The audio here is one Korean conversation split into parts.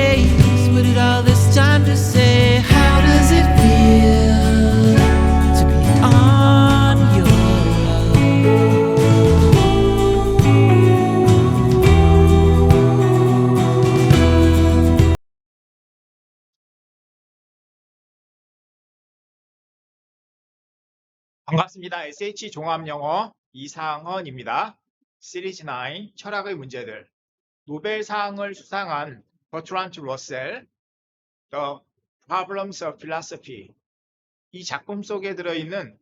face. Waited all this time to say, how does it feel to be on your 반갑습니다. SH 종합영어 이상헌입니다. 시리즈 9 철학의 문제들 노벨상을 수상한 버트란트 러셀 The Problems of Philosophy 이 작품 속에 들어있는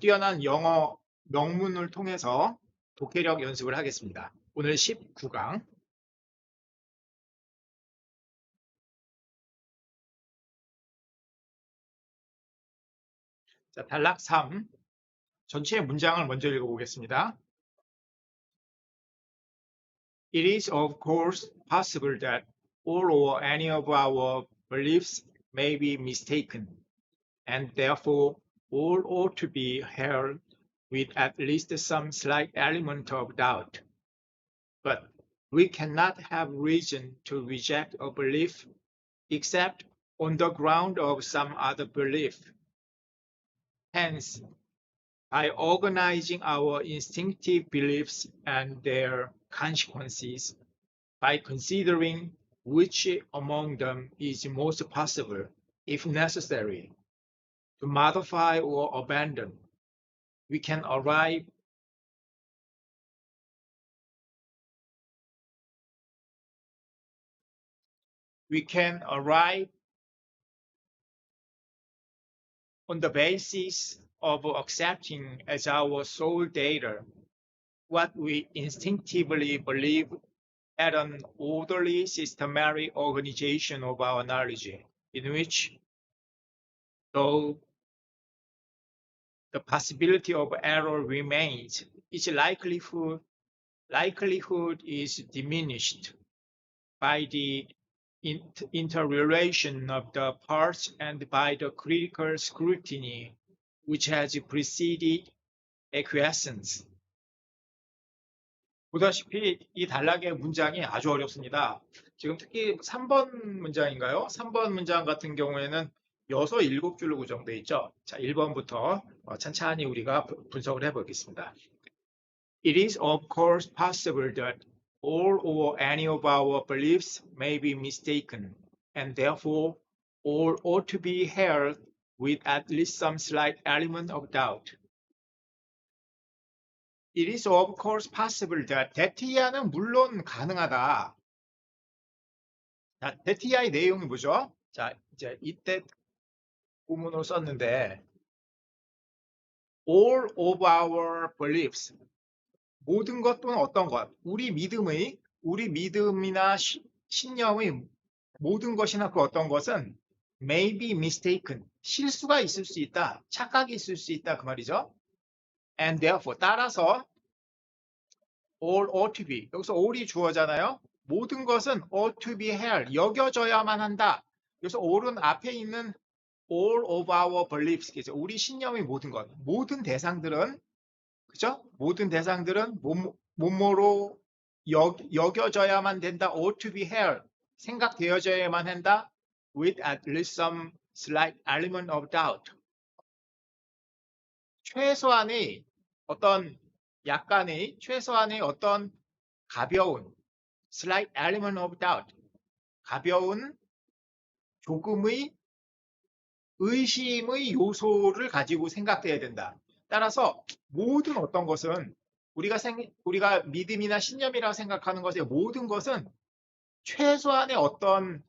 뛰어난 영어 명문을 통해서 독해력 연습을 하겠습니다. 오늘 19강 자, 단락 3 전체 문장을 먼저 읽어보겠습니다. It is of course possible that all or any of our beliefs may be mistaken, and therefore all ought to be held with at least some slight element of doubt. But we cannot have reason to reject a belief except on the ground of some other belief. Hence, by organizing our instinctive beliefs and their consequences, by considering which among them is most possible, if necessary, to modify or abandon, we can arrive on the basis of accepting as our sole data what we instinctively believe at an orderly, systematic organization of our knowledge, in which, though the possibility of error remains, its likelihood is diminished by the interrelation of the parts and by the critical scrutiny which has preceded acquiescence. 보다시피 이 단락의 문장이 아주 어렵습니다. 지금 특히 3번 문장인가요? 3번 문장 같은 경우에는 6, 7줄로 구성되어 있죠. 자, 1번부터 천천히 우리가 분석을 해보겠습니다. It is of course possible that all or any of our beliefs may be mistaken, and therefore all ought to be held with at least some slight element of doubt. It is of course possible that that 이하는 물론 가능하다. 자, that 이하의 내용이 뭐죠? 자, 이제 이때 구문으로 썼는데 all of our beliefs 모든 것 또는 어떤 것 우리 믿음이나 신념의 모든 것이나 그 어떤 것은 may be mistaken 실수가 있을 수 있다. 착각이 있을 수 있다 그 말이죠. And therefore 따라서 all ought to be 여기서 all이 주어잖아요. 모든 것은 ought to be held 여겨져야만 한다. 여기서 all은 앞에 있는 all of our beliefs 우리 신념의 모든 것 모든 대상들은 그죠? 모든 대상들은 뭐뭐로 여겨져야만 된다. ought to be held 생각되어져야만 한다. with at least some slight element of doubt 최소한의 어떤 약간의 최소한의 어떤 가벼운 slight element of doubt 가벼운 조금의 의심의 요소를 가지고 생각돼야 된다. 따라서 모든 어떤 것은 우리가 믿음이나 신념이라고 생각하는 것의 모든 것은 최소한의 어떤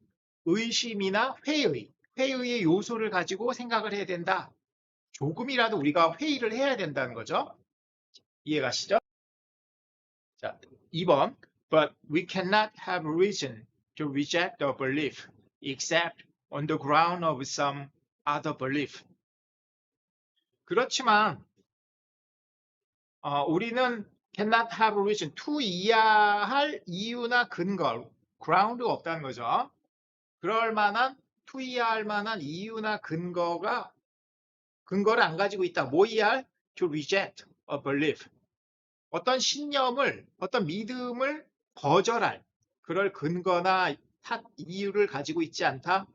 의심이나 회의의 요소를 가지고 생각을 해야 된다. 조금이라도 우리가 회의를 해야 된다는 거죠. 이해가시죠? 자, 2번. But we cannot have reason to reject a belief except on the ground of some other belief. 그렇지만 우리는 cannot have reason, 투이해야 할 이유나 근거, ground가 없다는 거죠. 그럴 만한, 투이해야 만한 이유나 근거를 안 가지고 있다. 뭐 이해할? To reject a belief. 어떤 신념을, 어떤 믿음을 거절할 그럴 근거나 이유를 가지고 있지 않다.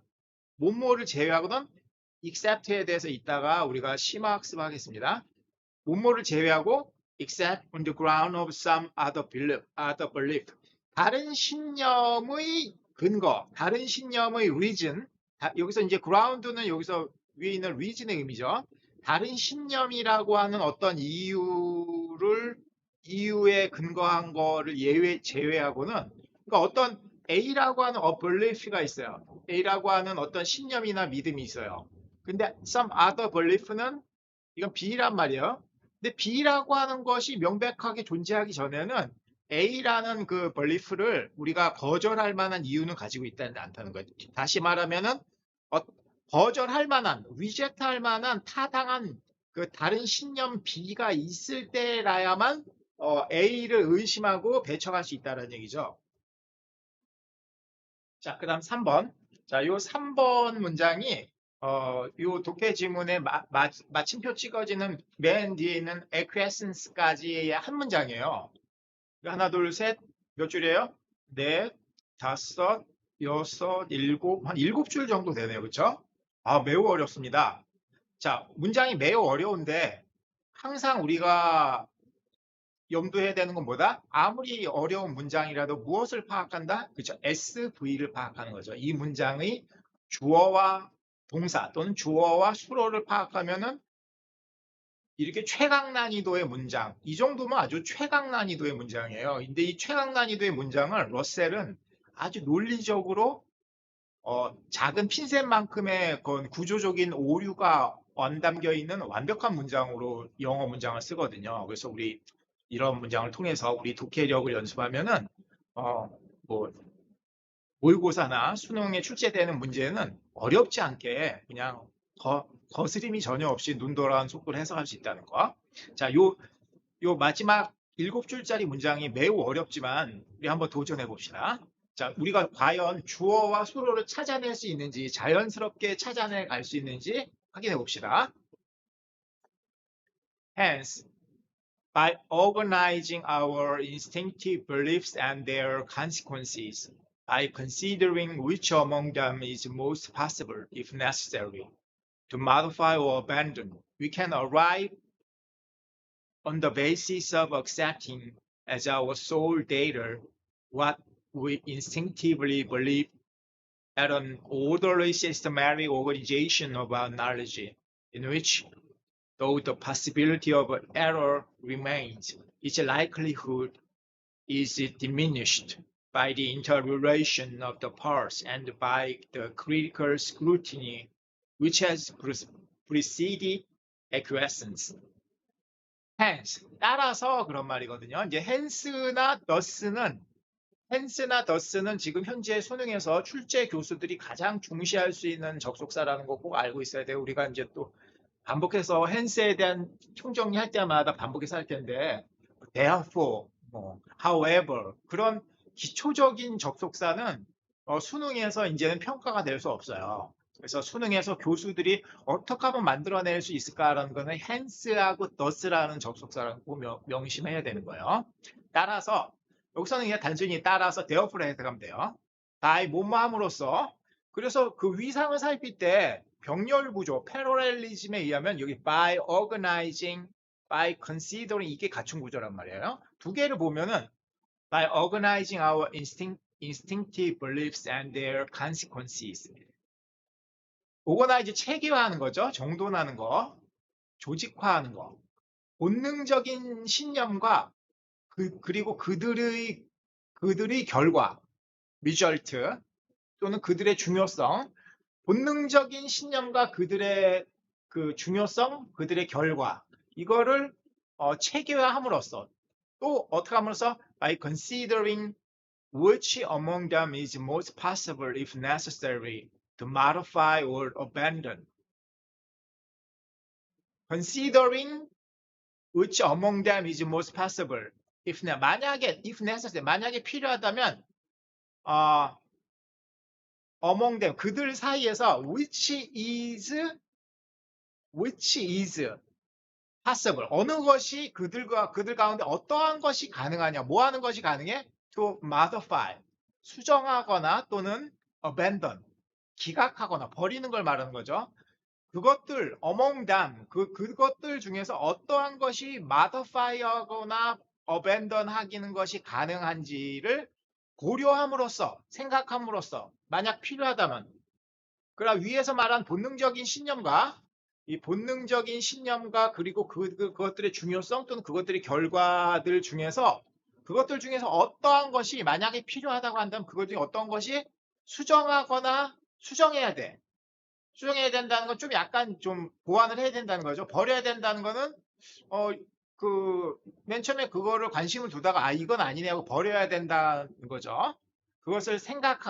뭐뭐를 제외하고는 except에 대해서 이따가 우리가 심화학습 하겠습니다. 뭐뭐를 제외하고 except on the ground of some other belief. 다른 신념의 근거, 다른 신념의 reason. 여기서 이제 ground는 여기서 위에 있는 reason의 의미죠. 다른 신념이라고 하는 어떤 이유에 근거한 거를 제외하고는, 그러니까 어떤 A라고 하는 belief가 있어요. A라고 하는 어떤 신념이나 믿음이 있어요. 근데 some other belief는 이건 B란 말이에요. 근데 B라고 하는 것이 명백하게 존재하기 전에는 A라는 그 belief를 우리가 거절할 만한 이유는 가지고 있다는 않다는 거예요. 다시 말하면은 거절할 만한, 리젝트할 만한 타당한 그 다른 신념 B가 있을 때라야만 A를 의심하고 배척할 수 있다는 얘기죠. 자, 그 다음 3번. 자, 요 3번 문장이 요 독해 지문에 마침표 찍어지는 맨 뒤에 있는 acquiescence까지의 한 문장이에요. 하나, 둘, 셋, 몇 줄이에요? 넷, 다섯, 여섯, 일곱, 한 7줄 정도 되네요. 그렇죠? 아, 매우 어렵습니다. 자, 문장이 매우 어려운데 항상 우리가 염두해야 되는 건 뭐다? 아무리 어려운 문장이라도 무엇을 파악한다? 그렇죠? SV를 파악하는 거죠. 이 문장의 주어와 동사 또는 주어와 수로를 파악하면은 이렇게 최강 난이도의 문장, 이 정도면 아주 최강 난이도의 문장이에요. 근데 이 최강 난이도의 문장을 러셀은 아주 논리적으로 작은 핀셋만큼의 구조적인 오류가 안 담겨 있는 완벽한 문장으로 영어 문장을 쓰거든요. 그래서 우리 이런 문장을 통해서 우리 독해력을 연습하면은 뭐 모의고사나 수능에 출제되는 문제는 어렵지 않게 그냥 거스림이 전혀 없이 눈 돌아온 속도로 해석할 수 있다는 거. 자, 요 마지막 7줄짜리 문장이 매우 어렵지만 우리 한번 도전해 봅시다. 자, 우리가 과연 주어와 수로를 찾아낼 수 있는지, 자연스럽게 찾아내 갈 수 있는지 확인해 봅시다. Hence, by organizing our instinctive beliefs and their consequences, by considering which among them is most possible, if necessary, to modify or abandon, we can arrive on the basis of accepting as our sole data what we instinctively believe at an orderly systematic organization of our knowledge, in which, though the possibility of error remains, its likelihood is diminished by the interrelation of the parts and by the critical scrutiny which has preceded acquiescence. Hence, 따라서 그런 말이거든요. 이제 hence나 thus는 지금 현재 수능에서 출제 교수들이 가장 중시할 수 있는 접속사라는 거 꼭 알고 있어야 돼요. 우리가 이제 또 반복해서 hence에 대한 총정리할 때마다 반복해서 할 텐데, therefore, however, 그런 기초적인 접속사는 수능에서 이제는 평가가 될 수 없어요. 그래서 수능에서 교수들이 어떻게 하면 만들어낼 수 있을까라는 거는 hence하고 thus라는 접속사라는 거 명심해야 되는 거예요. 따라서 여기서는 그냥 단순히 따라서 therefore 해석하면 돼요. by 뭐뭐함으로써. 그래서 그 위상을 살필 때 병렬 구조, 패러렐리즘에 의하면 여기 by organizing, by considering 이게 갖춘 구조란 말이에요. 두 개를 보면은 by organizing our instinctive beliefs and their consequences. organize 체계화하는 거죠. 정돈하는 거, 조직화하는 거. 본능적인 신념과 그리고 그들의 결과, result 또는 그들의 중요성, 본능적인 신념과 그들의 그 중요성, 그들의 결과, 이거를 체계화함으로써 또 어떻게 함으로써 by considering which among them is most possible if necessary to modify or abandon. Considering which among them is most possible if necessary 만약에 필요하다면 among them 그들 사이에서 which is possible 어느 것이 그들 가운데 어떠한 것이 가능하냐 뭐 하는 것이 가능해? to modify 수정하거나 또는 abandon, 기각하거나 버리는 걸 말하는 거죠. 그것들 among them, 그것들 중에서 어떠한 것이 modify하거나 abandon 하기는 것이 가능한지를 고려함으로써, 생각함으로써 만약 필요하다면, 그러나 위에서 말한 본능적인 신념과 이 본능적인 신념과 그리고 그것들의 중요성 또는 그것들의 결과들 중에서 그것들 중에서 어떠한 것이 만약에 필요하다고 한다면 그것 중에 어떤 것이 수정하거나 수정해야 돼. 수정해야 된다는 건 좀 약간 좀 보완을 해야 된다는 거죠. 버려야 된다는 거는 맨 처음에 그거를 관심을 두다가 아 이건 아니네 하고 버려야 된다는 거죠.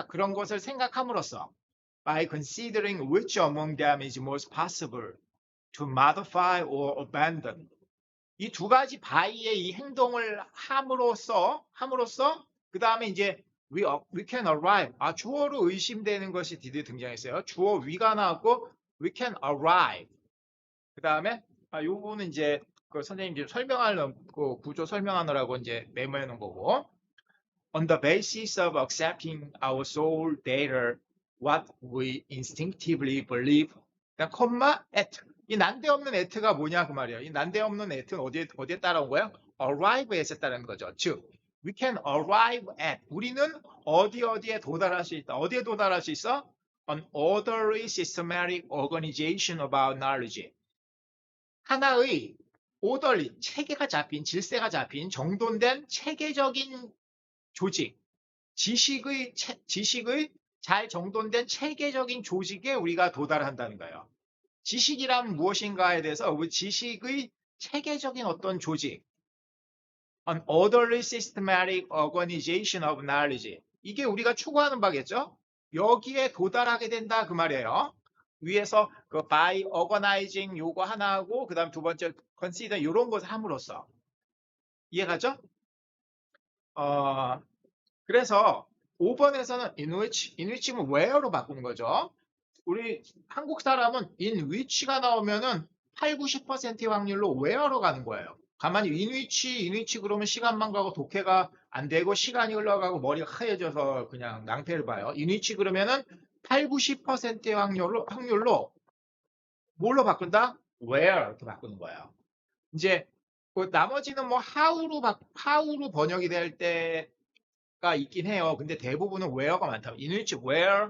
그런 것을 생각함으로써 by considering which among them is most possible to modify or abandon. 이 두 가지 by의 이 행동을 함으로써 그 다음에 이제 we can arrive. 주어로 의심되는 것이 드디어 등장했어요. 주어 we가 나왔고 we can arrive. 그 다음에 요 부분은 이제 그 선생님 이제 그 구조 설명하느라고 이제 메모해 놓은 거고. On the basis of accepting our soul data, what we instinctively believe. 그냥 콤마 at. 이 난데없는 at가 뭐냐 그 말이에요. 이 난데없는 at는 어디에 따라온 거예요? arrive에서 따르는 거죠. 즉, we can arrive at. 우리는 어디에 도달할 수 있다. 어디에 도달할 수 있어? An orderly systematic organization about knowledge. 하나의 orderly, 체계가 잡힌, 질서가 잡힌, 정돈된 체계적인 조직, 지식의 잘 정돈된 체계적인 조직에 우리가 도달한다는 거예요. 지식이란 무엇인가에 대해서 지식의 체계적인 어떤 조직, an orderly systematic organization of knowledge. 이게 우리가 추구하는 바겠죠? 여기에 도달하게 된다 그 말이에요. 위에서 그 by organizing 요거 하나 하고 그 다음 두 번째 consider 이런 것을 함으로써 이해가죠? 그래서 5번에서는 in which는 where로 바꾸는 거죠. 우리 한국 사람은 in which가 나오면은 8, 90%의 확률로 where로 가는 거예요. 가만히 in which 그러면 시간만 가고 독해가 안 되고 시간이 흘러가고 머리가 하얘져서 그냥 낭패를 봐요. in which 그러면은 8, 90%의 확률로 뭘로 바꾼다? where 이렇게 바꾸는 거예요. 이제 그 나머지는 뭐 how로 번역이 될 때가 있긴 해요. 근데 대부분은 where가 많다. in which where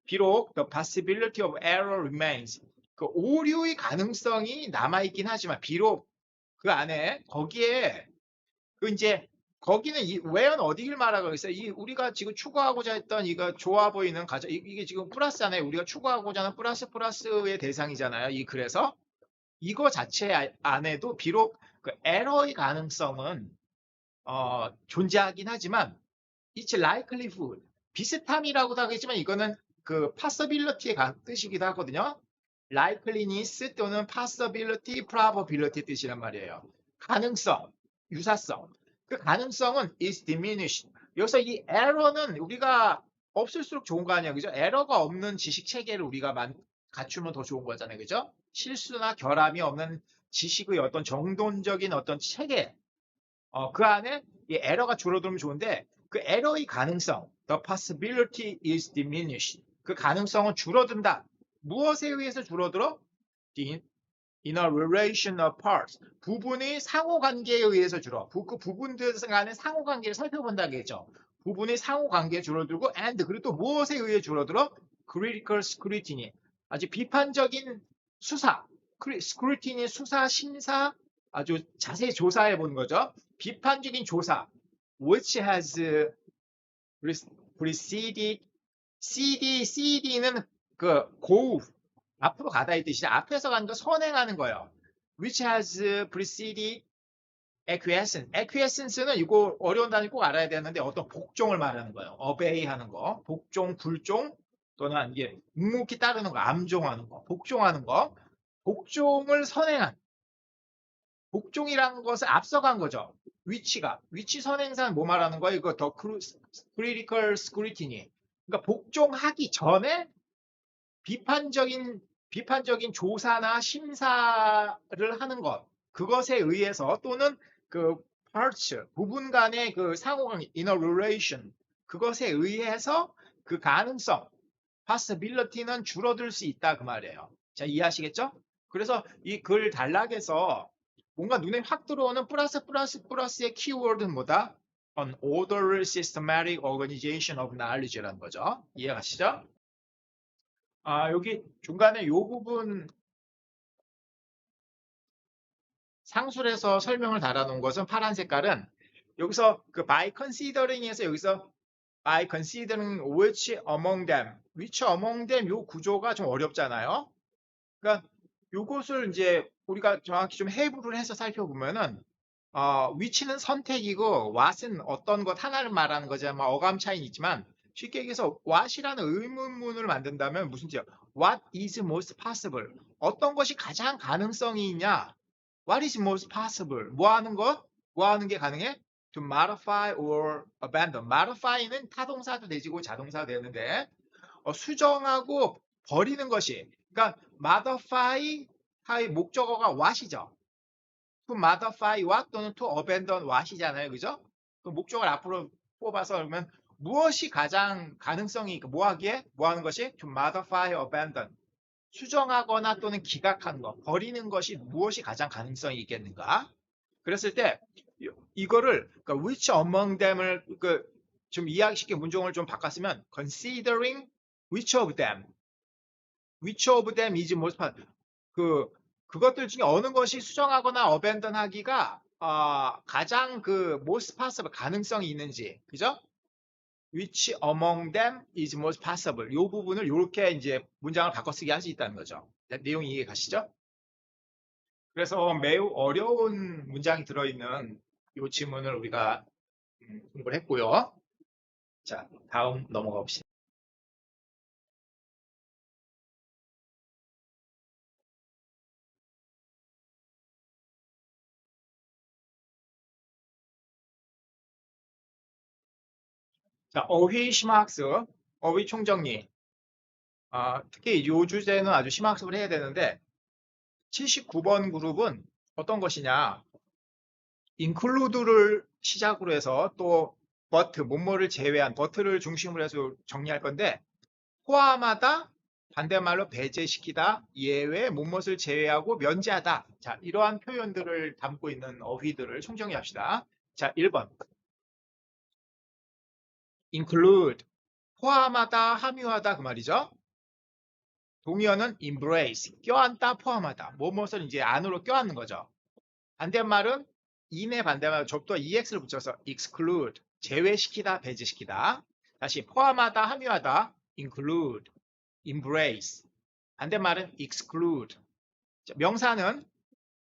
비록 the possibility of error remains. 그 오류의 가능성이 남아있긴 하지만 비록 그 안에 거기에 거기는 이 where는 어디를 말하고 있어요? 우리가 지금 추구하고자 했던 이거 좋아 보이는 이게 지금 플러스잖아요. 우리가 추구하고자 하는 플러스의 대상이잖아요. 그래서 이거 자체 안에도 비록 그 에러의 가능성은 존재하긴 하지만 it's likelihood 비슷함이라고도 하겠지만 이거는 그 possibility의 뜻이기도 하거든요. likeliness 또는 possibility, probability 뜻이란 말이에요. 가능성, 유사성. 그 가능성은 is diminished. 여기서 이 error는 우리가 없을수록 좋은 거 아니야, 그죠? 에러가 없는 지식 체계를 우리가 갖추면 더 좋은 거잖아요, 그죠? 실수나 결함이 없는 지식의 어떤 정돈적인 어떤 체계. 그 안에 이 에러가 줄어들면 좋은데 그 에러의 가능성, the possibility is diminished. 그 가능성은 줄어든다. 무엇에 의해서 줄어들어? In a relation of parts. 부분의 상호관계에 의해서 줄어. 그 부분들 간의 상호관계를 살펴본다겠죠. 부분의 상호관계에 줄어들고 and 그리고 또 무엇에 의해 줄어들어? critical scrutiny. 아주 비판적인 수사. scrutiny 수사, 심사 아주 자세히 조사해 보는 거죠. 비판적인 조사. which has preceded CD는 그 go 앞으로 가다 이 뜻이죠. 앞에서 가는 거 선행하는 거예요. which has preceded acquiescence. acquiescence는 이거 어려운 단위 꼭 알아야 되는데 어떤 복종을 말하는 거예요. obey 하는 거, 복종, 굴종 또는 이게 묵묵히 따르는 거, 암종하는 거, 복종하는 거. 복종을 선행한 복종이라는 것을 앞서간 거죠. 위치 선행사는 뭐 말하는 거예요? 이거 더 critical scrutiny. 그러니까 복종하기 전에 비판적인 조사나 심사를 하는 것, 그것에 의해서 또는 그 parts, 부분 간의 그 상호관계, interrelation, 그것에 의해서 그 가능성, possibility는 줄어들 수 있다 그 말이에요. 자, 이해하시겠죠? 그래서 이 글 단락에서 뭔가 눈에 확 들어오는 플러스의 키워드는 뭐다? An orderly systematic organization of knowledge라는 거죠. 이해가시죠? 여기 중간에 요 부분 상술에서 설명을 달아놓은 것은 파란 색깔은 여기서 그 by considering에서 여기서 by considering which among them 요 구조가 좀 어렵잖아요. 그러니까 요것을 이제 우리가 정확히 좀 해부를 해서 살펴보면은 which는 선택이고 what은 어떤 것 하나를 말하는 거지만 어감 차이는 있지만 쉽게 얘기해서 what이라는 의문문을 만든다면 무슨 뜻이야? What is most possible? 어떤 것이 가장 가능성이 있냐? What is most possible? 뭐 하는 것? 뭐 하는 게 가능해? To modify or abandon. modify는 타동사도 되지고 자동사도 되는데 수정하고 버리는 것이 그러니까 modify의 목적어가 what이죠. to modify what 또는 to abandon what이잖아요. 그죠? 그 목적어를 앞으로 뽑아서 그러면 무엇이 가장 가능성이 뭐 하기에? 뭐 하는 것이? to modify, abandon. 수정하거나 또는 기각하는 것, 버리는 것이 무엇이 가장 가능성이 있겠는가? 그랬을 때 이거를 그러니까 which among them을 좀 이해하기 문종을 좀 바꿨으면 considering which of them is most 그것들 중에 어느 것이 수정하거나 abandon 하기가 가장 most possible 가능성이 있는지, 그죠? Which among them is most possible. 이 부분을 이렇게 이제 문장을 바꿔쓰기 할 수 있다는 거죠. 내용 이해 가시죠? 그래서 매우 어려운 문장이 들어있는 이 지문을 우리가 공부를 했고요. 자, 다음 넘어가 봅시다. 자, 어휘 심화학습, 어휘 총정리. 특히 이 주제는 아주 심화학습을 해야 되는데 79번 그룹은 어떤 것이냐? include를 시작으로 해서 또 but, 뭐뭐를 제외한, but를 중심으로 해서 정리할 건데 포함하다, 반대말로 배제시키다, 예외, 뭐뭇을 제외하고 면제하다. 자, 이러한 표현들을 담고 있는 어휘들을 총정리합시다. 자, 1번. include, 포함하다, 함유하다 그 말이죠. 동의어는 embrace, 껴안다, 포함하다. 뭐뭇을 이제 안으로 껴안는 거죠. 반대말은 in의 반대말 접두와 ex를 붙여서 exclude, 제외시키다, 배제시키다. 다시 포함하다, 함유하다, include, embrace. 반대말은 exclude. 명사는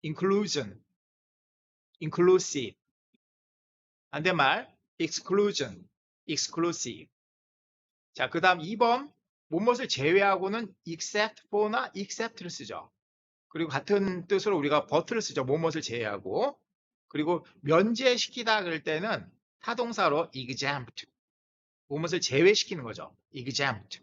inclusion, inclusive. 반대말 exclusion, exclusive. 자, 그 다음 2번 무엇을 제외하고는 except for나 except를 쓰죠. 그리고 같은 뜻으로 우리가 but를 쓰죠. 무엇을 제외하고. 그리고 면제시키다 그럴 때는 타동사로 exempt. 무엇을 제외시키는 거죠. exempt.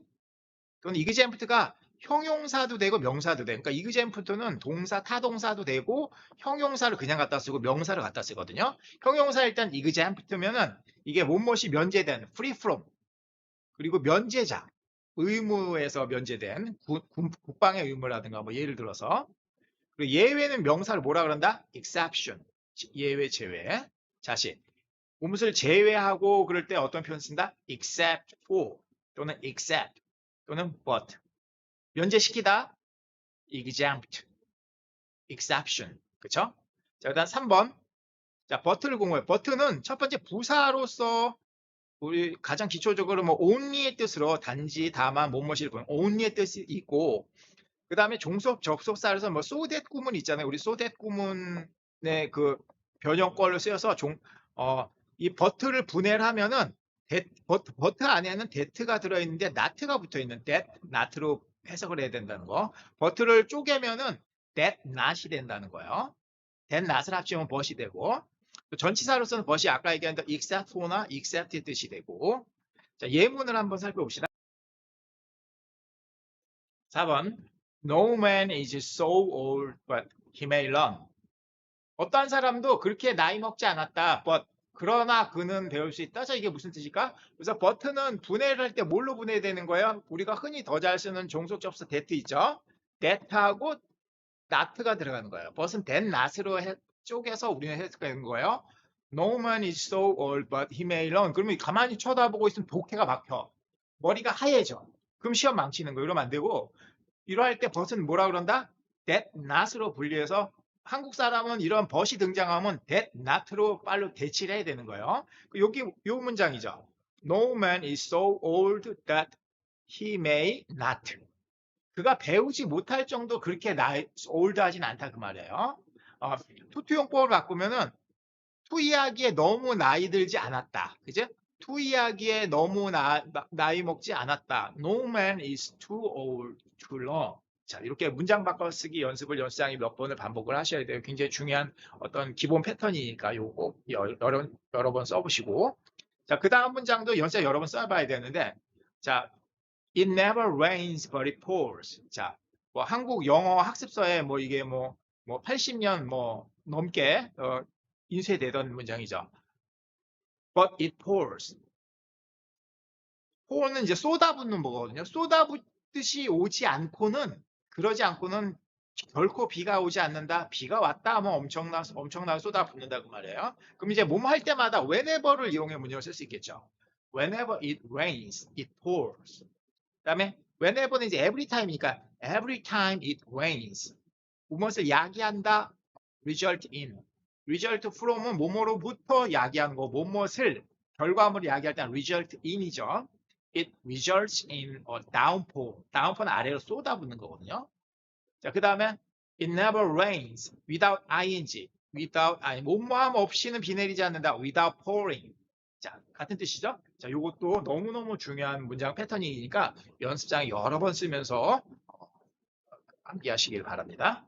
또는 exempt가 형용사도 되고 명사도 돼. 그러니까 exempt는 동사, 타동사도 되고 형용사를 그냥 갖다 쓰고 명사를 갖다 쓰거든요. 형용사 일단 exempt면은 이게 무엇이 면제된, free from. 그리고 면제자, 의무에서 면제된 국방의 의무라든가 뭐 예를 들어서. 그리고 예외는 명사를 뭐라 그런다? exception. 예외, 제외. 다시 무엇을 제외하고 그럴 때 어떤 표현 쓴다? except for 또는 except 또는 but. 면제시키다, exempt, exception. 그쵸? 자, 일단 3번. 자, but를 공부해. but는 첫 번째 부사로서 우리 가장 기초적으로 뭐 only의 뜻으로 단지, 다만, 뭐뭐시를 보면 only의 뜻이 있고, 그 다음에 종속 접속사에서 뭐 so that 구문 있잖아요. 우리 so that 구문의 그 변형권을 쓰여서 이 but를 분해를 하면은 but 안에는 that가 들어있는데 not가 붙어있는 that, not로 해석을 해야 된다는 거. but를 쪼개면은 that not이 된다는 거예요. that not을 합치면 but이 되고, 전치사로서는 but이 아까 얘기한 except for나 except의 뜻이 되고. 자, 예문을 한번 살펴봅시다. 4번. No man is so old but he may learn. 어떠한 사람도 그렇게 나이 먹지 않았다. but 그러나 그는 배울 수 있다. 자, 이게 무슨 뜻일까? 그래서 but는 분해를 할 때 뭘로 분해되는 거예요? 우리가 흔히 더 잘 쓰는 종속 접수 that 있죠. that하고 not가 들어가는 거예요. but은 that not으로 쪼개서 우리는 해석하는 거예요. No man is so old but he may learn. 그러면 가만히 쳐다보고 있으면 독해가 막혀. 머리가 하얘져. 그럼 시험 망치는 거예요. 이러면 안 되고 이러할 때 but은 뭐라 그런다? that not으로 분리해서 한국 사람은 이런 but이 등장하면 that not로 빨리 대치를 해야 되는 거예요. 여기 요 문장이죠. No man is so old that he may not. 그가 배우지 못할 정도 그렇게 올드하진 않다 그 말이에요. 투투용법을 바꾸면은 투 이야기에 너무 나이 들지 않았다. 그죠? 투 이야기에 너무 나이 먹지 않았다. No man is too old to learn. 자, 이렇게 문장 바꿔쓰기 연습을 연습장에 몇 번을 반복을 하셔야 돼요. 굉장히 중요한 어떤 기본 패턴이니까 요거 여러 번 써보시고. 자, 그 다음 문장도 연습 여러 번 써봐야 되는데, 자, It never rains but it pours. 자, 뭐 한국 영어 학습서에 뭐 이게 뭐 80년 넘게 인쇄되던 문장이죠. But it pours. pour는 이제 쏟아붓는 거거든요. 쏟아붓듯이 오지 않고는, 그러지 않고는 결코 비가 오지 않는다. 비가 왔다 하면 엄청나게 쏟아붓는다 그 말이에요. 그럼 이제 몸 할 때마다 whenever를 이용해 문장을 쓸 수 있겠죠. Whenever it rains, it pours. 그다음에 whenever는 이제 every time이니까 every time it rains. 무엇을 야기한다. result in. result from은 뭐뭐로부터 야기하는 거, 뭐뭇을 결과물을 야기할 때는 result in이죠. It results in a downpour. downpour는 아래로 쏟아붓는 거거든요. 자, 그 다음에 it never rains without ing. without 뭐뭐함 없이는 비 내리지 않는다. without pouring. 자, 같은 뜻이죠? 자, 요것도 너무너무 중요한 문장 패턴이니까 연습장에 여러 번 쓰면서 암기하시길 바랍니다.